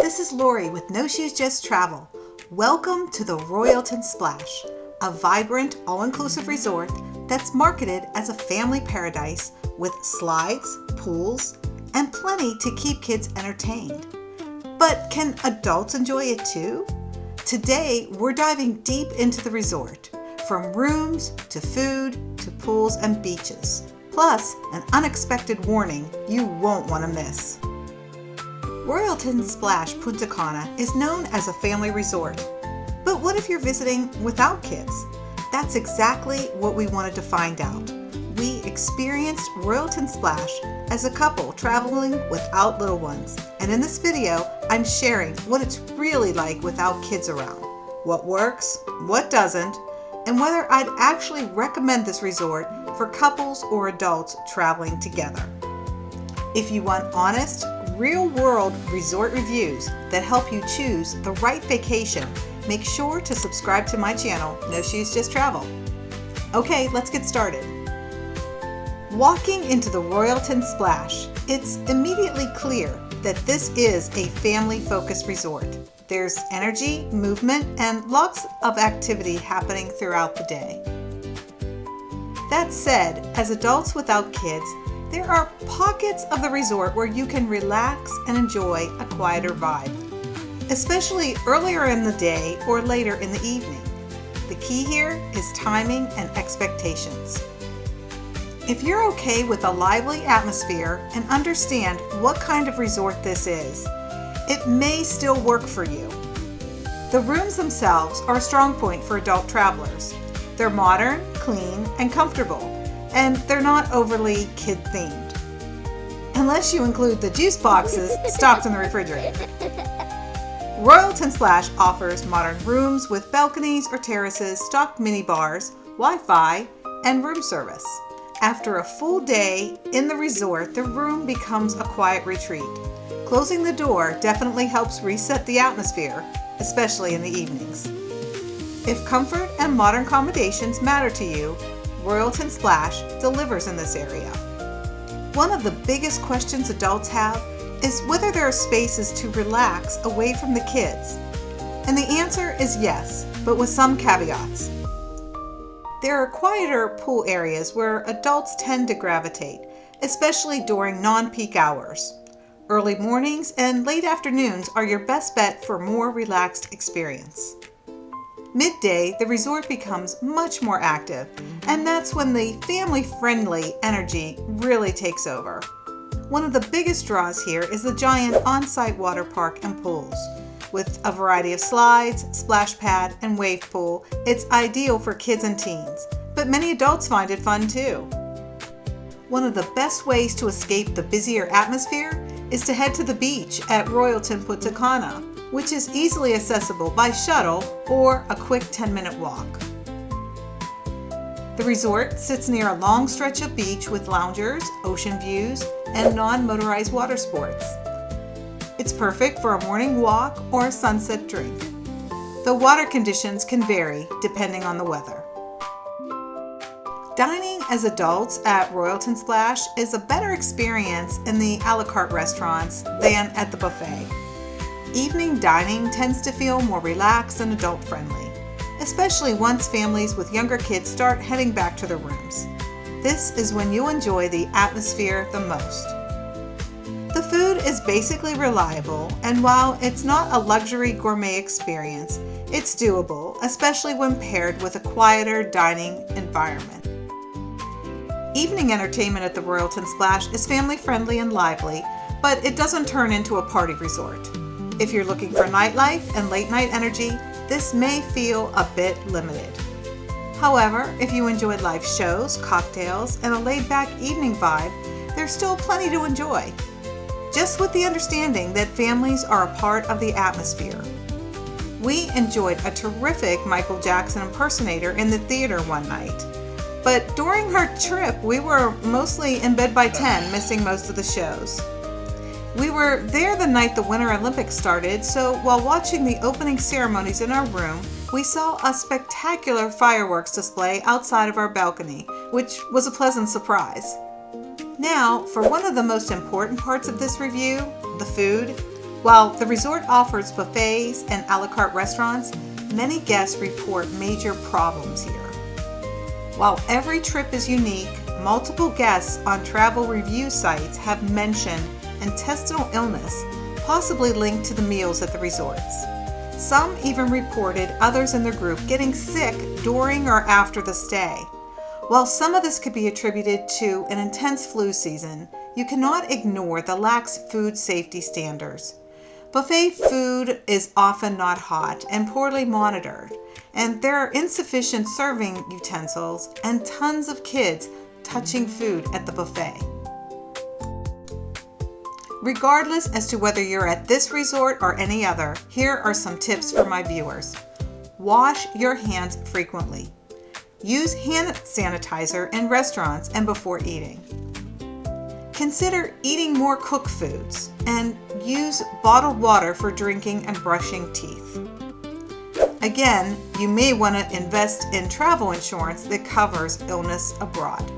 this is Lori with No Shoes Just Travel. Welcome to the Royalton Splash, a vibrant, all-inclusive resort that's marketed as a family paradise with slides, pools, and plenty to keep kids entertained. But can adults enjoy it too? Today, we're diving deep into the resort, from rooms to food to pools and beaches. Plus, an unexpected warning you won't want to miss. Royalton Splash Punta Cana is known as a family resort. But what if you're visiting without kids? That's exactly what we wanted to find out. We experienced Royalton Splash as a couple traveling without little ones. And in this video, I'm sharing what it's really like without kids around. What works, what doesn't, and whether I'd actually recommend this resort for couples or adults traveling together. If you want honest, real-world resort reviews that help you choose the right vacation, make sure to subscribe to my channel, No Shoes Just Travel. Okay, let's get started. Walking into the Royalton Splash, it's immediately clear that this is a family-focused resort. There's energy, movement, and lots of activity happening throughout the day. That said, as adults without kids, there are pockets of the resort where you can relax and enjoy a quieter vibe, especially earlier in the day or later in the evening. The key here is timing and expectations. If you're okay with a lively atmosphere and understand what kind of resort this is, it may still work for you. The rooms themselves are a strong point for adult travelers. They're modern, clean, and comfortable, and they're not overly kid-themed. Unless you include the juice boxes stocked in the refrigerator. Royalton Splash offers modern rooms with balconies or terraces, stocked mini bars, Wi-Fi, and room service. After a full day in the resort, the room becomes a quiet retreat. Closing the door definitely helps reset the atmosphere, especially in the evenings. If comfort and modern accommodations matter to you, Royalton Splash delivers in this area. One of the biggest questions adults have is whether there are spaces to relax away from the kids. And the answer is yes, but with some caveats. There are quieter pool areas where adults tend to gravitate, especially during non-peak hours. Early mornings and late afternoons are your best bet for a more relaxed experience. Midday, the resort becomes much more active, and that's when the family-friendly energy really takes over. One of the biggest draws here is the giant on-site water park and pools. With a variety of slides, splash pad, and wave pool, it's ideal for kids and teens, but many adults find it fun too. One of the best ways to escape the busier atmosphere is to head to the beach at Royalton Punta Cana, which is easily accessible by shuttle or a quick 10-minute walk. The resort sits near a long stretch of beach with loungers, ocean views, and non-motorized water sports. It's perfect for a morning walk or a sunset drink. The water conditions can vary depending on the weather. Dining as adults at Royalton Splash is a better experience in the a la carte restaurants than at the buffet. Evening dining tends to feel more relaxed and adult-friendly, especially once families with younger kids start heading back to their rooms. This is when you'll enjoy the atmosphere the most. The food is basically reliable, and while it's not a luxury gourmet experience, it's doable, especially when paired with a quieter dining environment. Evening entertainment at the Royalton Splash is family-friendly and lively, but it doesn't turn into a party resort. If you're looking for nightlife and late-night energy, this may feel a bit limited. However, if you enjoyed live shows, cocktails, and a laid-back evening vibe, there's still plenty to enjoy. Just with the understanding that families are a part of the atmosphere. We enjoyed a terrific Michael Jackson impersonator in the theater one night. But during our trip, we were mostly in bed by 10, missing most of the shows. We were there the night the Winter Olympics started, so while watching the opening ceremonies in our room, we saw a spectacular fireworks display outside of our balcony, which was a pleasant surprise. Now, for one of the most important parts of this review, the food, While the resort offers buffets and a la carte restaurants, many guests report major problems here. While every trip is unique, multiple guests on travel review sites have mentioned intestinal illness, possibly linked to the meals at the resorts. Some even reported others in their group getting sick during or after the stay. While some of this could be attributed to an intense flu season, you cannot ignore the lax food safety standards. Buffet food is often not hot and poorly monitored, and there are insufficient serving utensils and tons of kids touching food at the buffet. Regardless as to whether you're at this resort or any other, here are some tips for my viewers. Wash your hands frequently. Use hand sanitizer in restaurants and before eating. Consider eating more cooked foods and use bottled water for drinking and brushing teeth. Again, you may want to invest in travel insurance that covers illness abroad.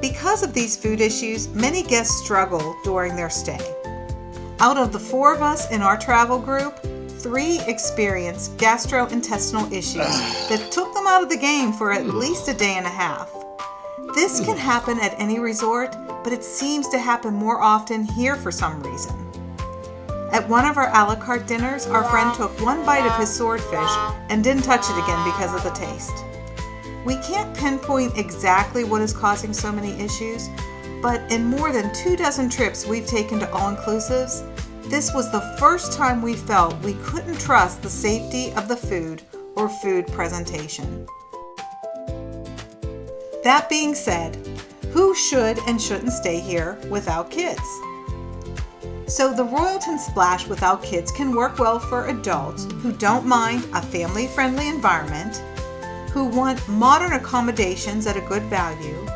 Because of these food issues, many guests struggle during their stay. Out of the 4 of us in our travel group, 3 experienced gastrointestinal issues that took them out of the game for at least a day and a half. This can happen at any resort, but it seems to happen more often here for some reason. At one of our a la carte dinners, our friend took 1 bite of his swordfish and didn't touch it again because of the taste. We can't pinpoint exactly what is causing so many issues, but in more than 24 trips we've taken to all-inclusives, this was the first time we felt we couldn't trust the safety of the food or food presentation. That being said, who should and shouldn't stay here without kids? So the Royalton Splash without kids can work well for adults who don't mind a family-friendly environment, who want modern accommodations at a good value,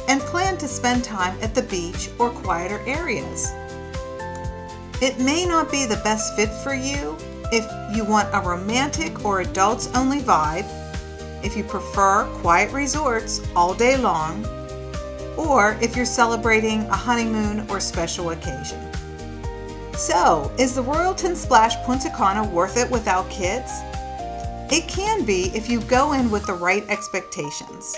and plan to spend time at the beach or quieter areas. It may not be the best fit for you if you want a romantic or adults-only vibe, if you prefer quiet resorts all day long, or if you're celebrating a honeymoon or special occasion. So, is the Royalton Splash Punta Cana worth it without kids? It can be if you go in with the right expectations.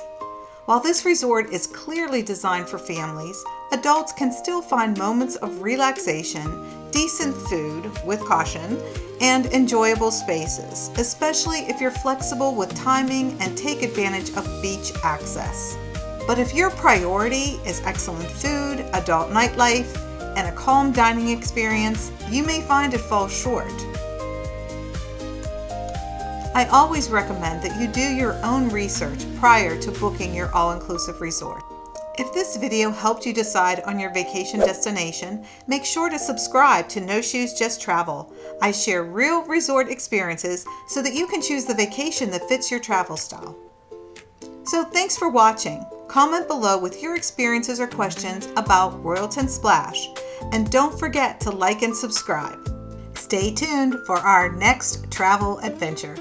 While this resort is clearly designed for families, adults can still find moments of relaxation, decent food, with caution, and enjoyable spaces, especially if you're flexible with timing and take advantage of beach access. But if your priority is excellent food, adult nightlife, and a calm dining experience, you may find it falls short. I always recommend that you do your own research prior to booking your all-inclusive resort. If this video helped you decide on your vacation destination, make sure to subscribe to No Shoes Just Travel. I share real resort experiences so that you can choose the vacation that fits your travel style. So thanks for watching. Comment below with your experiences or questions about Royalton Splash. And don't forget to like and subscribe. Stay tuned for our next travel adventure.